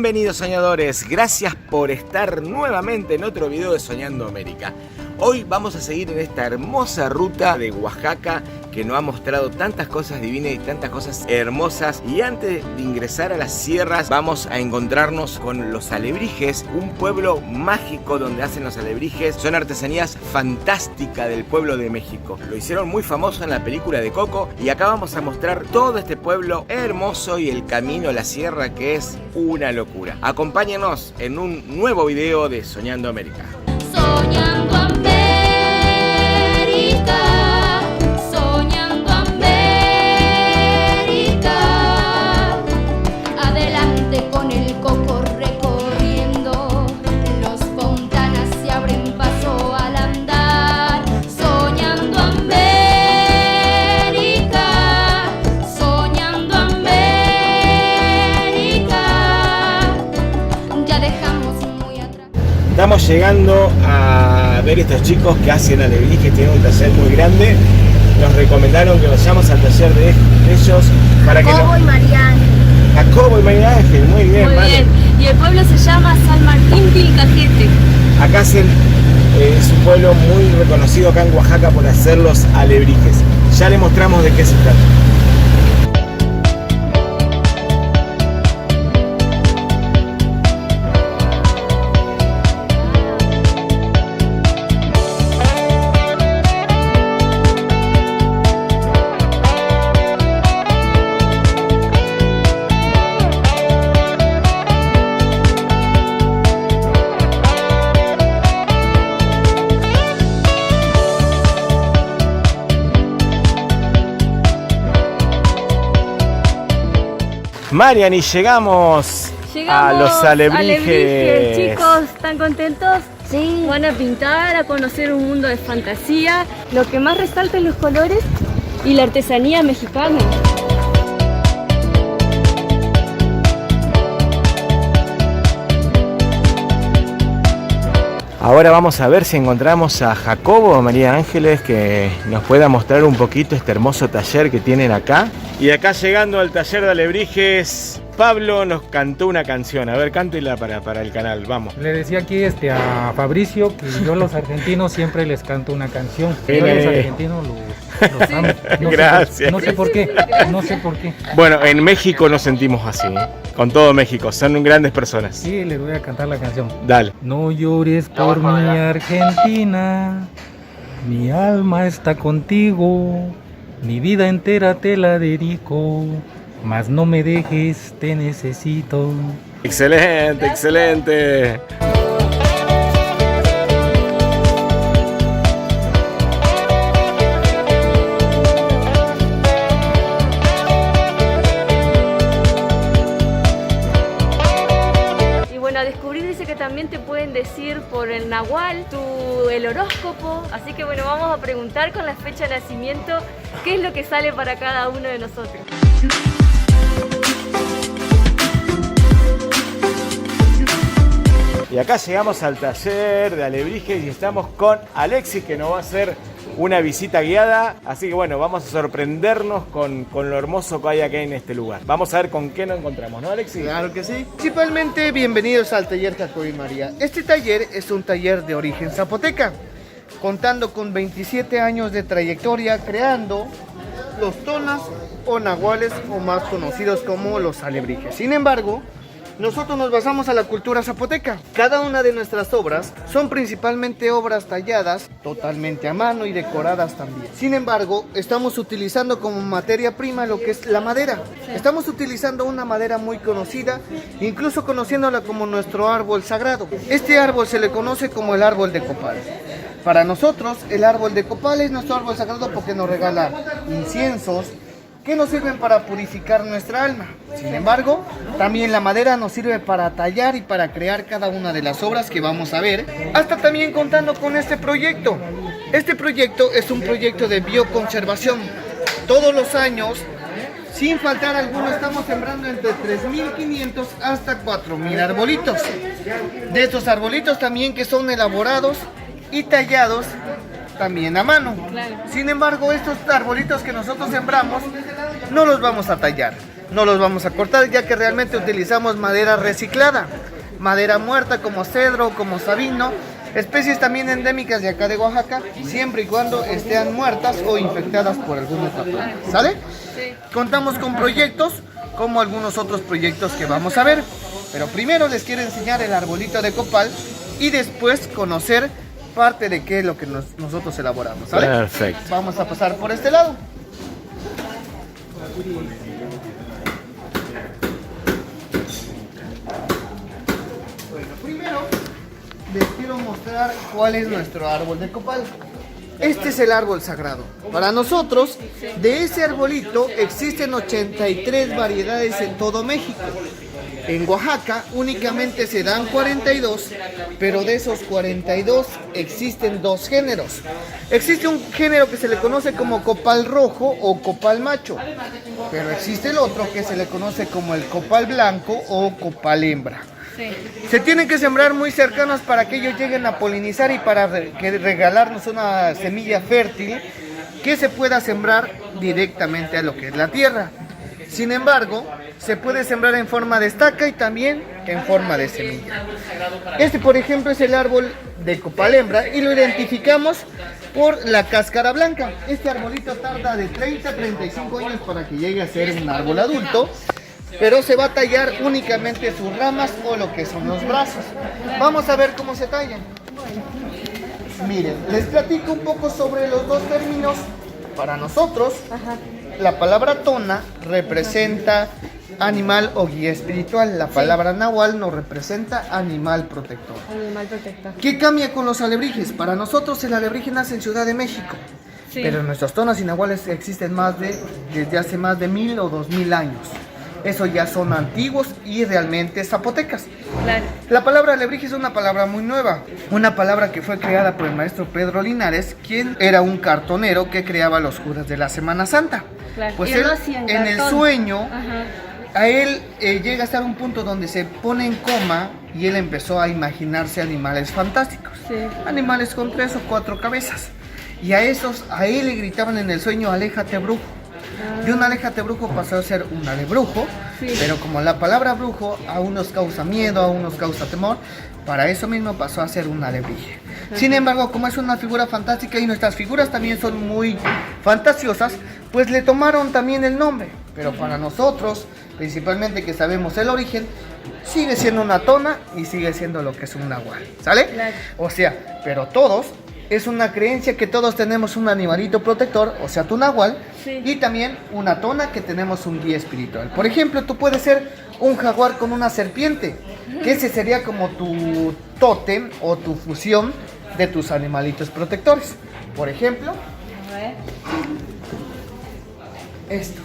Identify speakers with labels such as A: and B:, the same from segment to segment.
A: Bienvenidos soñadores, gracias por estar nuevamente en otro video de Soñando América. Hoy vamos a seguir en esta hermosa ruta de Oaxaca que nos ha mostrado tantas cosas divinas y tantas cosas hermosas. Y antes de ingresar a las sierras vamos a encontrarnos con los alebrijes, un pueblo mágico donde hacen los alebrijes. Son artesanías fantásticas del pueblo de México. Lo hicieron muy famoso en la película de Coco y acá vamos a mostrar todo este pueblo hermoso y el camino a la sierra que es una locura. Acompáñenos en un nuevo video de Soñando América.
B: Soñando América, Soñando América. Adelante con el coco recorriendo, los fontanas se abren paso al andar. Soñando América, Soñando América. Ya dejamos muy atrás.
A: Estamos llegando a ver estos chicos que hacen alebrijes, tienen un taller muy grande. Nos recomendaron que vayamos al taller de ellos para que
C: Jacobo y María Ángel.
A: Jacobo y María Ángel, muy bien.
B: Muy
A: vale.
B: bien, y el pueblo se llama San Martín Pilcajete.
A: Acá hacen, es un pueblo muy reconocido acá en Oaxaca por hacer los alebrijes. Ya les mostramos de qué se trata. Marian, y llegamos a los alebrijes.
B: Chicos, ¿están contentos?
C: Sí.
B: Van a pintar, a conocer un mundo de fantasía. Lo que más resalta es los colores y la artesanía mexicana.
A: Ahora vamos a ver si encontramos a Jacobo o María Ángeles que nos pueda mostrar un poquito este hermoso taller que tienen acá. Y acá llegando al taller de alebrijes, Pablo nos cantó una canción. A ver, cántela para el canal, vamos.
D: Le decía aquí a Fabricio que yo a los argentinos siempre les canto una canción. Yo a los argentinos los amo.
A: Gracias.
D: No sé por qué.
A: Bueno, en México nos sentimos así, ¿eh? Con todo México, son grandes personas.
D: Sí, les voy a cantar la canción.
A: Dale.
D: No llores por mi Argentina, mi alma está contigo, mi vida entera te la dedico, mas no me dejes, te necesito.
A: Excelente, excelente.
B: Y bueno, a descubrir dice que también te pueden decir por el nahual el horóscopo. Así que bueno, vamos a preguntar con la fecha de nacimiento qué es lo que sale para cada uno de nosotros.
A: Y acá llegamos al taller de alebrijes y estamos con Alexis que nos va a hacer una visita guiada. Así que bueno, vamos a sorprendernos con lo hermoso que hay acá en este lugar. Vamos a ver con qué nos encontramos, ¿no, Alexis?
E: Claro que sí. Principalmente, bienvenidos al taller Jacobo y María. Este taller es un taller de origen zapoteca, contando con 27 años de trayectoria creando los tonas o nahuales, o más conocidos como los alebrijes. Sin embargo, nosotros nos basamos a la cultura zapoteca. Cada una de nuestras obras son principalmente obras talladas totalmente a mano y decoradas también. Sin embargo, estamos utilizando como materia prima lo que es la madera. Estamos utilizando una madera muy conocida, incluso conociéndola como nuestro árbol sagrado. Este árbol se le conoce como el árbol de copal. Para nosotros, el árbol de copal es nuestro árbol sagrado porque nos regala inciensos que nos sirven para purificar nuestra alma. Sin embargo, también la madera nos sirve para tallar y para crear cada una de las obras que vamos a ver, hasta también contando con este proyecto. Este proyecto es un proyecto de bioconservación. Todos los años, sin faltar alguno, estamos sembrando entre 3.500 hasta 4.000 arbolitos. De estos arbolitos también que son elaborados y tallados también a mano. Sin embargo, estos arbolitos que nosotros sembramos no los vamos a tallar. no los vamos a cortar, ya que realmente utilizamos madera reciclada, madera muerta como cedro, como sabino, especies también endémicas de acá de Oaxaca, siempre y cuando estén muertas o infectadas por alguna otra planta, ¿sale?
B: Sí.
E: Contamos con proyectos como algunos otros proyectos que vamos a ver, pero primero les quiero enseñar el arbolito de copal y después conocer parte de qué es lo que nosotros elaboramos, ¿sale?
A: Perfecto.
E: Vamos a pasar por este lado. Bueno, primero les quiero mostrar cuál es nuestro árbol de copal. Este es el árbol sagrado. Para nosotros, de ese arbolito existen 83 variedades en todo México. En Oaxaca únicamente se dan 42, pero de esos 42 existen dos géneros. Existe un género que se le conoce como copal rojo o copal macho, pero existe el otro que se le conoce como el copal blanco o copal hembra.
B: Sí.
E: Se tienen que sembrar muy cercanos para que ellos lleguen a polinizar y para regalarnos una semilla fértil que se pueda sembrar directamente a lo que es la tierra. Sin embargo, se puede sembrar en forma de estaca y también en forma de semilla. Este, por ejemplo, es el árbol de copal hembra y lo identificamos por la cáscara blanca. Este arbolito tarda de 30 a 35 años para que llegue a ser un árbol adulto, pero se va a tallar únicamente sus ramas o lo que son los brazos. Vamos a ver cómo se tallan. Miren, les platico un poco sobre los dos términos. Para nosotros, la palabra tona representa animal o guía espiritual. La palabra nahual nos representa animal protector.
B: Animal protector.
E: ¿Qué cambia con los alebrijes? Para nosotros el alebrije nace en Ciudad de México.
B: Sí.
E: Pero nuestras tonas y nahuales existen desde hace más de 1000 o 2000 años. Eso ya son antiguos y realmente zapotecas.
B: Claro.
E: La palabra alebrije es una palabra muy nueva, una palabra que fue creada por el maestro Pedro Linares, quien era un cartonero que creaba los curas de la Semana Santa.
B: Claro.
E: Pues
B: Y
E: él,
B: lo hacía en
E: en el
B: cartón.
E: sueño,
B: Ajá.
E: a él llega a estar un punto donde se pone en coma y él empezó a imaginarse animales fantásticos.
B: Sí.
E: Animales con 3 o 4 cabezas. Y a él le gritaban en el sueño, aléjate brujo. De un aléjate brujo pasó a ser un alebrujo,
B: Sí.
E: pero como la palabra brujo a unos causa miedo, a unos causa temor, para eso mismo pasó a ser un alebrije. Sin embargo, como es una figura fantástica y nuestras figuras también son muy fantasiosas, pues le tomaron también el nombre. Pero para nosotros, principalmente que sabemos el origen, sigue siendo una tona y sigue siendo lo que es un nahual, ¿sale?
B: Claro.
E: O sea, pero todos, es una creencia que todos tenemos un animalito protector, o sea, tu nahual,
B: Sí.
E: y también una tona que tenemos un guía espiritual. Por ejemplo, tú puedes ser un jaguar con una serpiente, que ese sería como tu tótem o tu fusión de tus animalitos protectores. Por ejemplo,
B: A ver.
E: esto.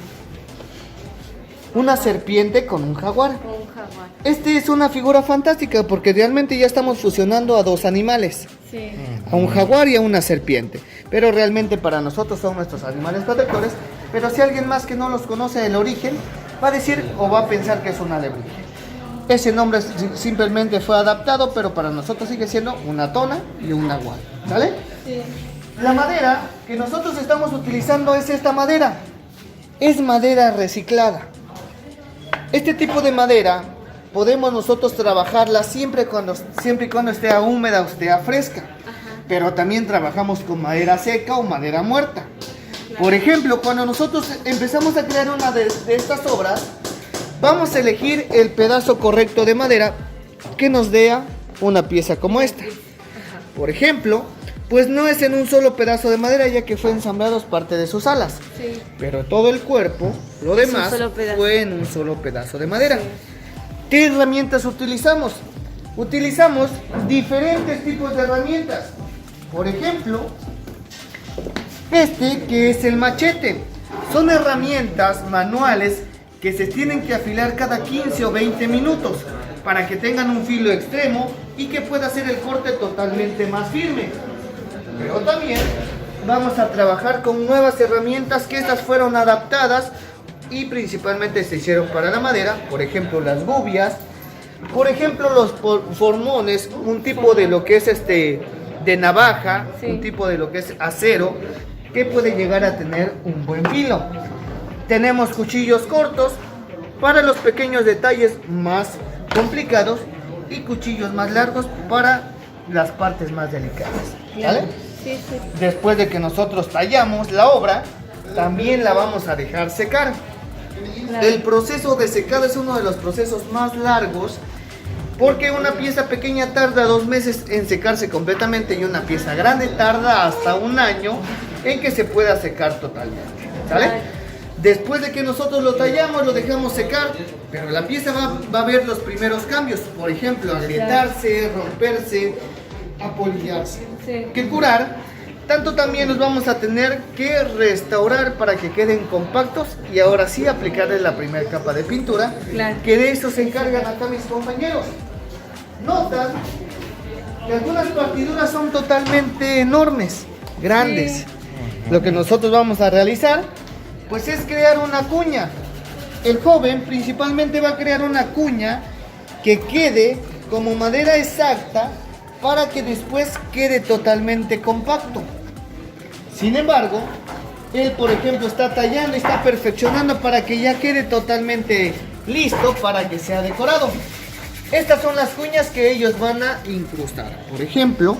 E: Una serpiente con un jaguar.
B: Con un jaguar.
E: Este es una figura fantástica porque realmente ya estamos fusionando a dos animales.
B: Sí.
E: A un jaguar y a una serpiente, pero realmente para nosotros son nuestros animales protectores. Pero si alguien más que no los conoce el origen va a decir o va a pensar que es un alebrije. Ese nombre simplemente fue adaptado, pero para nosotros sigue siendo una tona y un nahual, ¿vale?
B: Sí.
E: La madera que nosotros estamos utilizando es esta madera, es madera reciclada. Este tipo de madera podemos nosotros trabajarla siempre y cuando esté húmeda o esté fresca. Pero también trabajamos con madera seca o madera muerta. Por ejemplo, cuando nosotros empezamos a crear una de estas obras, vamos a elegir el pedazo correcto de madera que nos dé una pieza como esta. Por ejemplo, pues no es en un solo pedazo de madera, ya que fue ensamblado parte de sus alas.
B: Sí.
E: Pero todo el cuerpo, lo
B: Es un
E: demás,
B: solo pedazo.
E: fue en un solo pedazo de madera. ¿Qué herramientas utilizamos? Utilizamos diferentes tipos de herramientas. Por ejemplo, este que es el machete. Son herramientas manuales que se tienen que afilar cada 15 o 20 minutos para que tengan un filo extremo y que pueda hacer el corte totalmente más firme. Pero también vamos a trabajar con nuevas herramientas que estas fueron adaptadas y principalmente se hicieron para la madera. Por ejemplo, las gubias. Por ejemplo, los formones, un tipo de lo que es de navaja,
B: Sí.
E: un tipo de lo que es acero, que puede llegar a tener un buen filo. Tenemos cuchillos cortos, para los pequeños detalles más complicados y cuchillos más largos para las partes más delicadas, ¿vale?
B: Sí, sí.
E: Después de que nosotros tallamos la obra, también la vamos a dejar secar.
B: Claro.
E: El proceso de secado es uno de los procesos más largos, porque una pieza pequeña tarda 2 meses en secarse completamente y una pieza grande tarda hasta 1 año en que se pueda secar totalmente, ¿sale?
B: Claro.
E: Después de que nosotros lo tallamos, lo dejamos secar, pero la pieza va a ver los primeros cambios, por ejemplo, agrietarse, romperse, apolillarse.
B: Sí.
E: Que curar, tanto también nos vamos a tener que restaurar para que queden compactos y ahora sí aplicarle la primera capa de pintura,
B: Claro.
E: que de eso se encargan acá mis compañeros. Notan que algunas partiduras son totalmente enormes, grandes.
B: Sí.
E: Lo que nosotros vamos a realizar pues es crear una cuña. El joven principalmente va a crear una cuña que quede como madera exacta para que después quede totalmente compacto. Sin embargo, él por ejemplo está tallando y está perfeccionando para que ya quede totalmente listo para que sea decorado. Estas son las cuñas que ellos van a incrustar. Por ejemplo,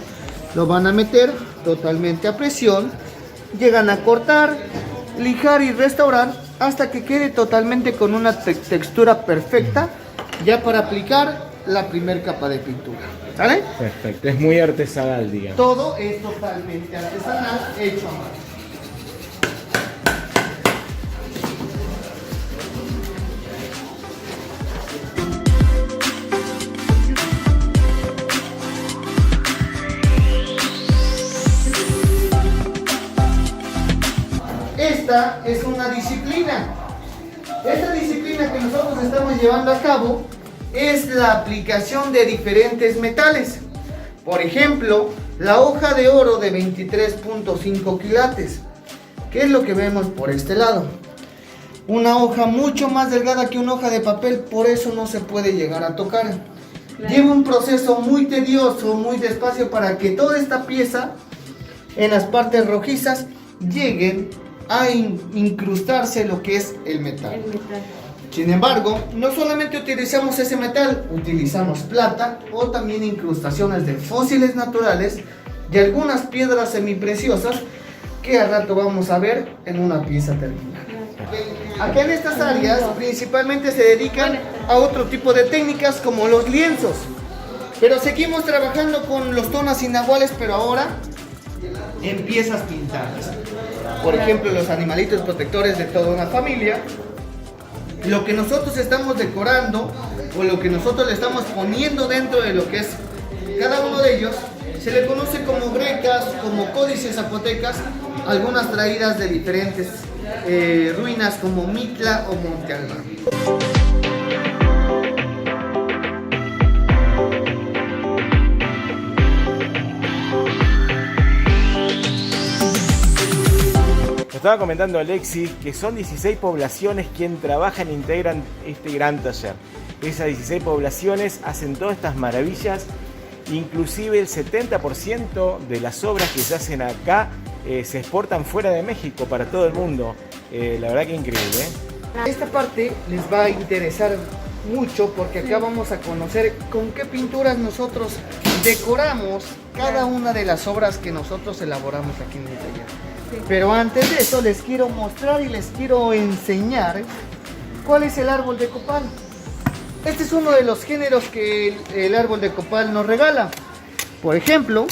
E: lo van a meter totalmente a presión, llegan a cortar, lijar y restaurar hasta que quede totalmente con una textura perfecta ya para aplicar la primera capa de pintura, ¿sale?
A: Perfecto, es muy artesanal, digamos.
E: Todo es totalmente artesanal, hecho a mano. Esta es una disciplina. Esta disciplina que nosotros estamos llevando a cabo es la aplicación de diferentes metales. Por ejemplo, la hoja de oro de 23.5 quilates. ¿Qué es lo que vemos por este lado? Una hoja mucho más delgada que una hoja de papel, por eso no se puede llegar a tocar.
B: Claro.
E: Lleva un proceso muy tedioso, muy despacio para que toda esta pieza en las partes rojizas lleguen a incrustarse lo que es el metal.
B: El metal.
E: Sin embargo, no solamente utilizamos ese metal, utilizamos plata o también incrustaciones de fósiles naturales y algunas piedras semipreciosas que al rato vamos a ver en una pieza terminada. Acá en estas áreas principalmente se dedican a otro tipo de técnicas como los lienzos, pero seguimos trabajando con los tonos inaguales, pero ahora en piezas pintadas. Por ejemplo, los animalitos protectores de toda una familia. Lo que nosotros estamos decorando o lo que nosotros le estamos poniendo dentro de lo que es cada uno de ellos se le conoce como grecas, como códices zapotecas, algunas traídas de diferentes ruinas como Mitla o Monte Albán.
A: Estaba comentando Alexis que son 16 poblaciones quien trabajan e integran este gran taller. Esas 16 poblaciones hacen todas estas maravillas, inclusive el 70% de las obras que se hacen acá se exportan fuera de México para todo el mundo. La verdad que increíble, ¿eh?
E: Esta parte les va a interesar mucho porque acá vamos a conocer con qué pinturas nosotros decoramos cada una de las obras que nosotros elaboramos aquí en el taller. Pero antes de eso les quiero mostrar y les quiero enseñar cuál es el árbol de copal. Este es uno de los géneros que el árbol de copal nos regala. Por ejemplo,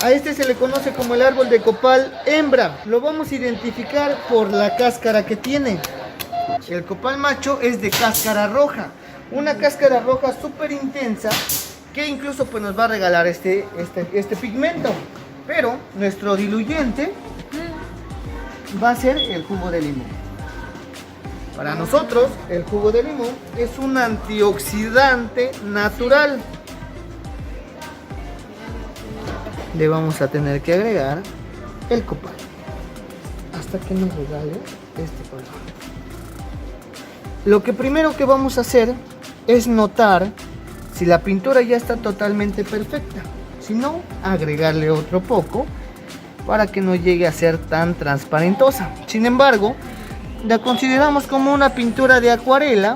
E: a este se le conoce como el árbol de copal hembra. Lo vamos a identificar por la cáscara que tiene. El copal macho es de cáscara roja. Una cáscara roja súper intensa que incluso pues, nos va a regalar este pigmento. Pero nuestro diluyente va a ser el jugo de limón. Para nosotros, el jugo de limón es un antioxidante natural. Le vamos a tener que agregar el copal hasta que nos regale este color. Lo que primero que vamos a hacer es notar si la pintura ya está totalmente perfecta. Si no, agregarle otro poco para que no llegue a ser tan transparentosa. Sin embargo, la consideramos como una pintura de acuarela,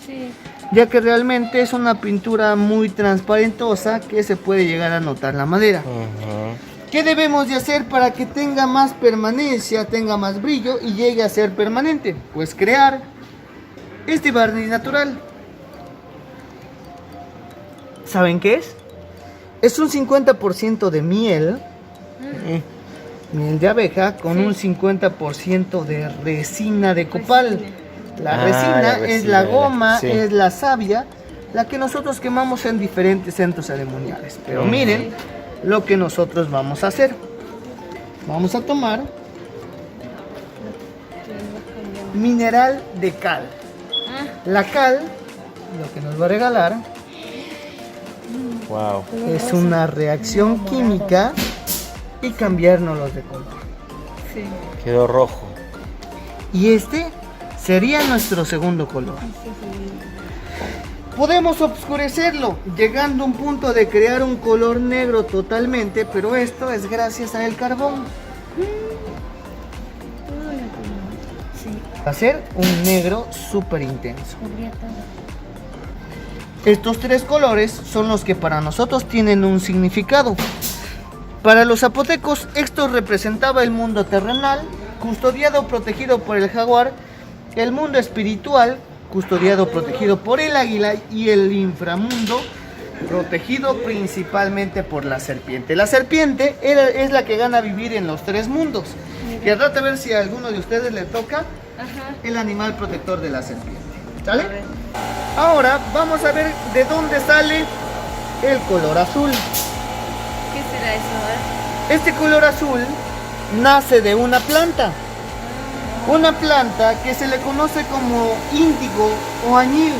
B: Sí.
E: ya que realmente es una pintura muy transparentosa que se puede llegar a notar la madera. ¿Qué debemos de hacer para que tenga más permanencia, tenga más brillo y llegue a ser permanente? Pues crear este barniz natural. ¿Saben qué es? Es un 50% de miel, miel de abeja, con un 50% de resina de copal. La resina
A: la
E: es la
A: resina,
E: goma,
A: sí.
E: es la savia, la que nosotros quemamos en diferentes centros ceremoniales. Pero miren lo que nosotros vamos a hacer. Vamos a tomar mineral de cal. La cal, lo que nos va a regalar,
A: Wow.
E: es una reacción química y cambiárnoslos de color.
B: Sí.
A: Quedó rojo.
E: Y este sería nuestro segundo color. Podemos oscurecerlo, llegando a un punto de crear un color negro totalmente, pero esto es gracias al carbón. Va a ser un negro súper intenso. Estos tres colores son los que para nosotros tienen un significado. Para los zapotecos, esto representaba el mundo terrenal, custodiado, protegido por el jaguar, el mundo espiritual, custodiado, protegido por el águila, y el inframundo, protegido principalmente por la serpiente. La serpiente es la que gana vivir en los tres mundos. Y al rato a ver si a alguno de ustedes le toca el animal protector de la serpiente. ¿Sale? Ahora vamos a ver de dónde sale el color azul.
B: ¿Qué será eso? A ver.
E: Este color azul nace de una planta. Una planta que se le conoce como índigo o añil.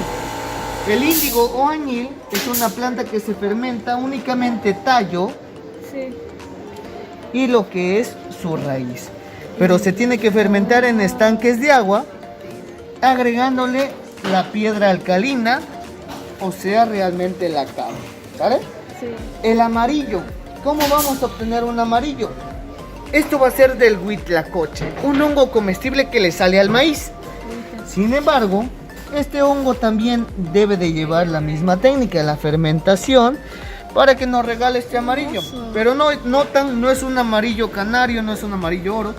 E: El índigo o añil es una planta que se fermenta únicamente tallo
B: Sí.
E: y lo que es su raíz. Pero se tiene que fermentar en estanques de agua, agregándole la piedra alcalina, o sea, realmente la cal. ¿Vale?
B: Sí.
E: El amarillo. ¿Cómo vamos a obtener un amarillo? Esto va a ser del huitlacoche, un hongo comestible que le sale al maíz. Sin embargo, este hongo también debe de llevar la misma técnica, la fermentación, para que nos regale este amarillo. Pero no es un amarillo canario, no es un amarillo oro,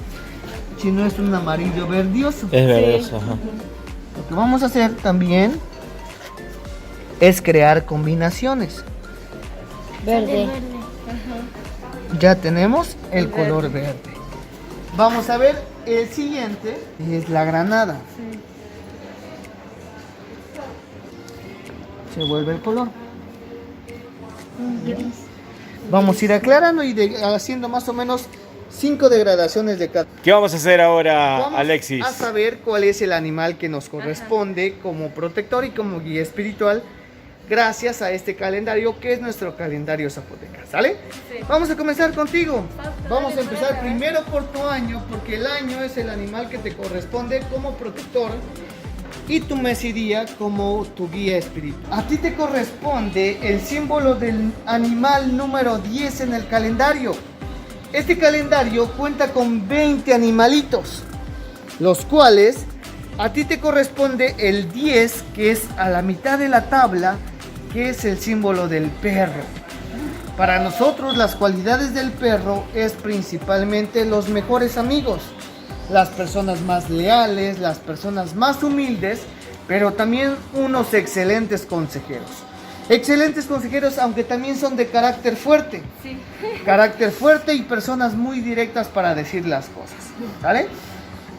E: sino es un amarillo verdioso.
A: Es verdoso, ajá.
E: Lo que vamos a hacer también es crear combinaciones.
B: Verde.
E: Ya tenemos el color verde. Vamos a ver el siguiente, es la granada. Se vuelve el color. Vamos a ir aclarando y haciendo más o menos 5 degradaciones de cada.
A: ¿Qué vamos a hacer ahora,
E: Vamos
A: Alexis?
E: a saber cuál es el animal que nos corresponde como protector y como guía espiritual, gracias a este calendario que es nuestro calendario zapoteca, ¿sale?
B: Sí.
E: Vamos a comenzar contigo. Vamos a empezar primero por tu año, porque el año es el animal que te corresponde como protector y tu mes y día como tu guía espiritual. A ti te corresponde el símbolo del animal número 10 en el calendario. Este calendario cuenta con 20 animalitos, los cuales a ti te corresponde el 10, que es a la mitad de la tabla, que es el símbolo del perro. Para nosotros las cualidades del perro es principalmente los mejores amigos, las personas más leales, las personas más humildes, pero también unos excelentes consejeros. Excelentes consejeros, aunque también son de carácter fuerte.
B: Sí.
E: Carácter fuerte y personas muy directas para decir las cosas, ¿vale?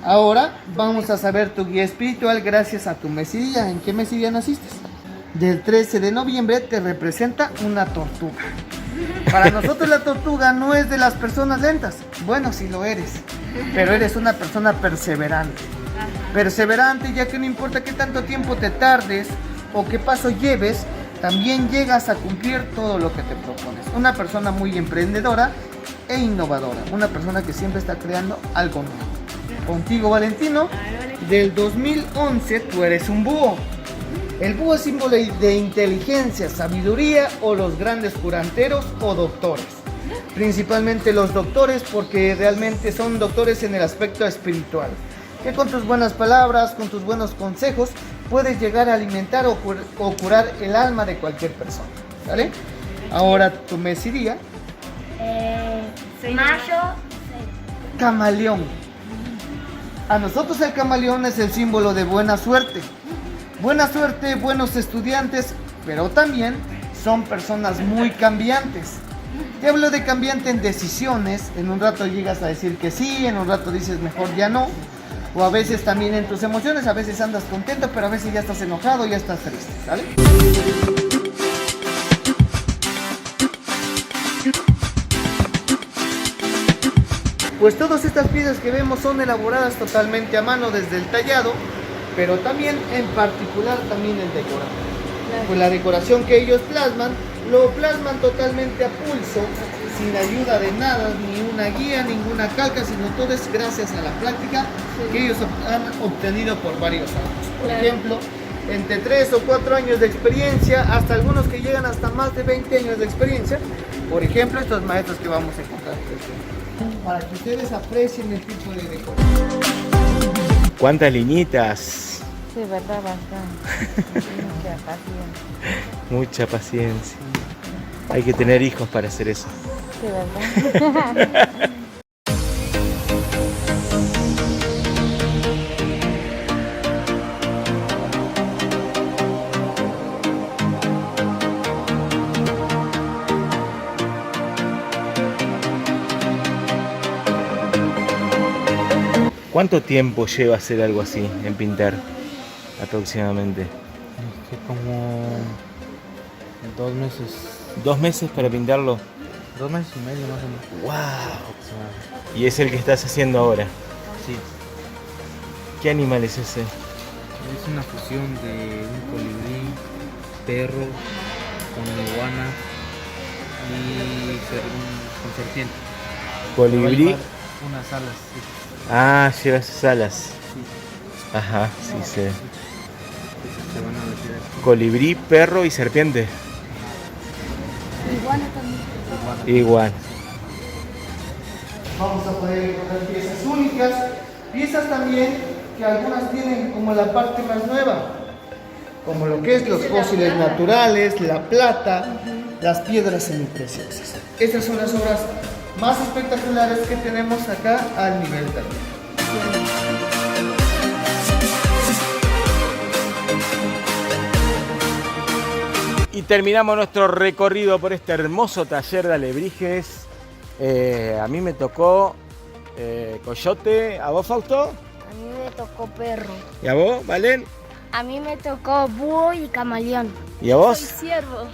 E: Ahora vamos a saber tu guía espiritual gracias a tu mes y día. ¿En qué mes y día naciste? Del 13 de noviembre te representa una tortuga. Para nosotros la tortuga no es de las personas lentas. Bueno, sí lo eres, pero eres una persona perseverante. Perseverante, ya que no importa qué tanto tiempo te tardes o qué paso lleves, también llegas a cumplir todo lo que te propones. Una persona muy emprendedora e innovadora. Una persona que siempre está creando algo nuevo. Contigo, Valentino, del 2011 tú eres un búho. El búho es símbolo de inteligencia, sabiduría o los grandes curanteros o doctores. Principalmente los doctores, porque realmente son doctores en el aspecto espiritual. que con tus buenas palabras, con tus buenos consejos, puedes llegar a alimentar o curar el alma de cualquier persona, ¿vale? Ahora tu mes y día.
C: Mayo.
E: Camaleón. A nosotros el camaleón es el símbolo de buena suerte. Buena suerte, buenos estudiantes, pero también son personas muy cambiantes. Te hablo de cambiante en decisiones. En un rato llegas a decir que sí, en un rato dices mejor ya no. O a veces también en tus emociones, a veces andas contento, pero a veces ya estás enojado, ya estás triste, ¿vale? Pues todas estas piezas que vemos son elaboradas totalmente a mano desde el tallado, pero también en particular también el decorado. Pues la decoración que ellos plasman, lo plasman totalmente a pulso, sin ayuda de nada, ni una guía, ninguna calca, sino todo es gracias a la práctica que ellos han obtenido por varios años. Por ejemplo, entre 3 o 4 años de experiencia, hasta algunos que llegan hasta más de 20 años de experiencia. Por ejemplo, estos maestros que vamos a encontrar, para que ustedes aprecien el tipo de decoración.
A: ¿Cuántas liñitas?
C: Sí, verdad, bastante. Mucha paciencia.
A: Mucha paciencia. Hay que tener hijos para hacer eso.
C: Sí, verdad.
A: ¿Cuánto tiempo lleva hacer algo así en pintar aproximadamente?
D: Como 2 meses.
A: 2 meses para pintarlo.
D: 2 meses y medio más o menos.
A: ¡Wow! Y es el que estás haciendo ahora.
D: Sí.
A: ¿Qué animal es ese?
D: Es una fusión de un colibrí, perro, con iguana y con serpiente.
A: Colibrí.
D: Va a llevar unas alas. Sí.
A: Ah, lleva esas alas.
D: Sí.
A: Ajá, sí sé.
D: Se van a meter aquí.
A: Colibrí, perro y serpiente.
C: Iguana también.
A: Igual.
E: Vamos a poder encontrar piezas únicas, piezas también que algunas tienen como la parte más nueva, como lo que es los fósiles naturales, la plata, las piedras semipreciosas. Estas son las obras más espectaculares que tenemos acá al nivel taller.
A: Y terminamos nuestro recorrido por este hermoso taller de alebrijes. A mí me tocó coyote. ¿A vos, Fausto?
C: A mí me tocó perro.
A: ¿Y a vos, Valen?
C: A mí me tocó búho y camaleón.
A: ¿Y a vos?
B: Soy ciervo.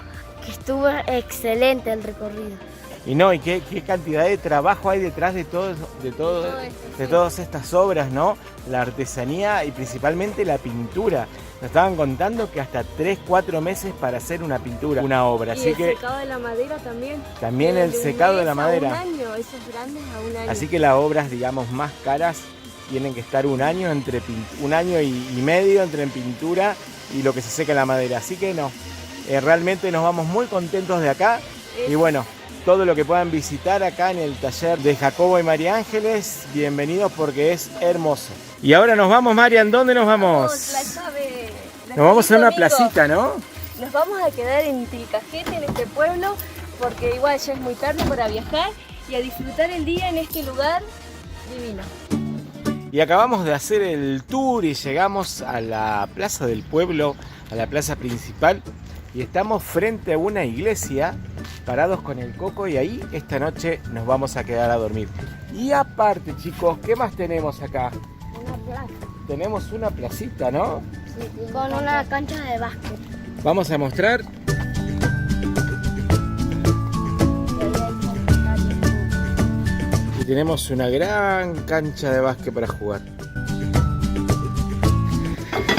C: Que estuvo excelente el recorrido.
A: Y no, y qué cantidad de trabajo hay detrás de todas estas obras, ¿no? La artesanía y principalmente la pintura. Nos estaban contando que hasta 3-4 meses para hacer una pintura, una obra.
B: Y
A: Así
B: el
A: que
B: secado de la madera también.
A: también el
B: De un
A: secado de la
B: mes a
A: madera.
B: un año, esos grandes a un año.
A: Así que las obras, digamos, más caras tienen que estar un año y medio entre en pintura y lo que se seca en la madera. Así que no, realmente nos vamos muy contentos de acá. Y bueno, todo lo que puedan visitar acá en el taller de Jacobo y María Ángeles, bienvenidos porque es hermoso. Y ahora nos vamos, Marian, ¿dónde nos vamos?
B: La llave.
A: Nos vamos a una
B: Domingo.
A: placita, ¿no?
B: Nos vamos a quedar en Tilcajete, en este pueblo, porque igual ya es muy tarde para viajar y a disfrutar el día en este lugar divino.
A: Y acabamos de hacer el tour y llegamos a la plaza del pueblo, a la plaza principal. Y estamos frente a una iglesia, parados con el coco, y ahí esta noche nos vamos a quedar a dormir. Y aparte, chicos, ¿qué más tenemos acá?
C: Una plaza.
A: Tenemos una placita, ¿no?
C: Con una cancha de básquet.
A: Vamos a mostrar. Y tenemos una gran cancha de básquet para jugar.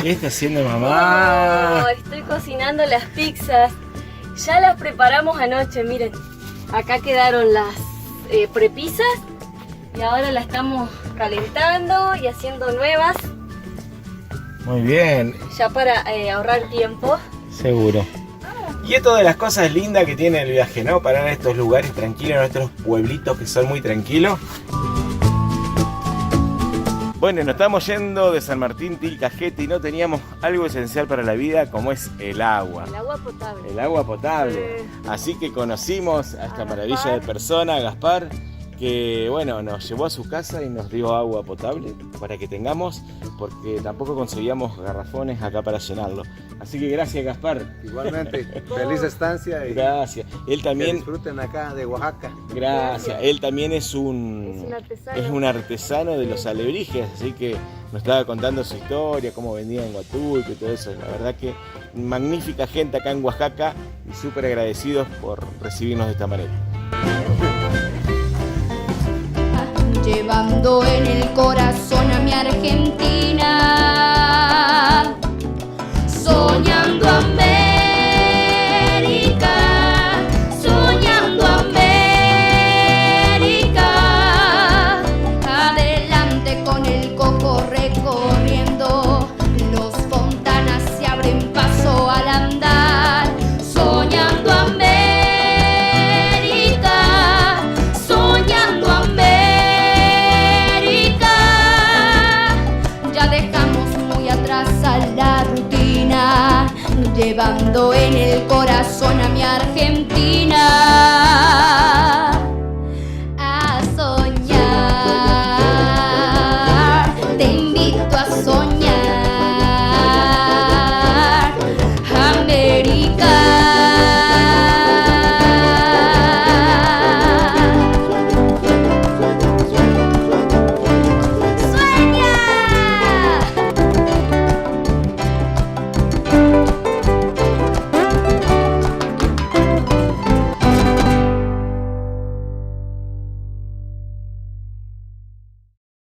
A: ¿Qué está haciendo mamá?
B: Oh, estoy cocinando las pizzas. Ya las preparamos anoche, miren. Acá quedaron las prepizzas y ahora las estamos calentando y haciendo nuevas,
A: Muy bien,
B: ya para ahorrar tiempo.
A: seguro. Y esto de las cosas lindas que tiene el viaje, ¿no? Parar en estos lugares tranquilos, en nuestros pueblitos que son muy tranquilos. Bueno, nos estamos yendo de San Martín Tilcajete y no teníamos algo esencial para la vida como es el agua.
B: El agua potable.
A: El agua potable.
B: Sí.
A: Así que conocimos a esta maravilla de persona, a Gaspar, que bueno, nos llevó a su casa y nos dio agua potable para que tengamos, porque tampoco conseguíamos garrafones acá para llenarlo. Así que gracias, Gaspar.
F: Igualmente, feliz estancia y
A: Gracias. Él
F: que
A: también,
F: disfruten acá de Oaxaca.
A: gracias. Él también es un artesano de los alebrijes, así que nos estaba contando su historia, cómo vendía en Huatulco y todo eso. La verdad que magnífica gente acá en Oaxaca y súper agradecidos por recibirnos de esta manera.
G: Llevando en el corazón a mi Argentina, soñando América, soñando América. Adelante con el coco recorriendo, los fontanas se abren paso al andar, soñando América, soñando América. La rutina, llevando en el corazón a mi Argentina.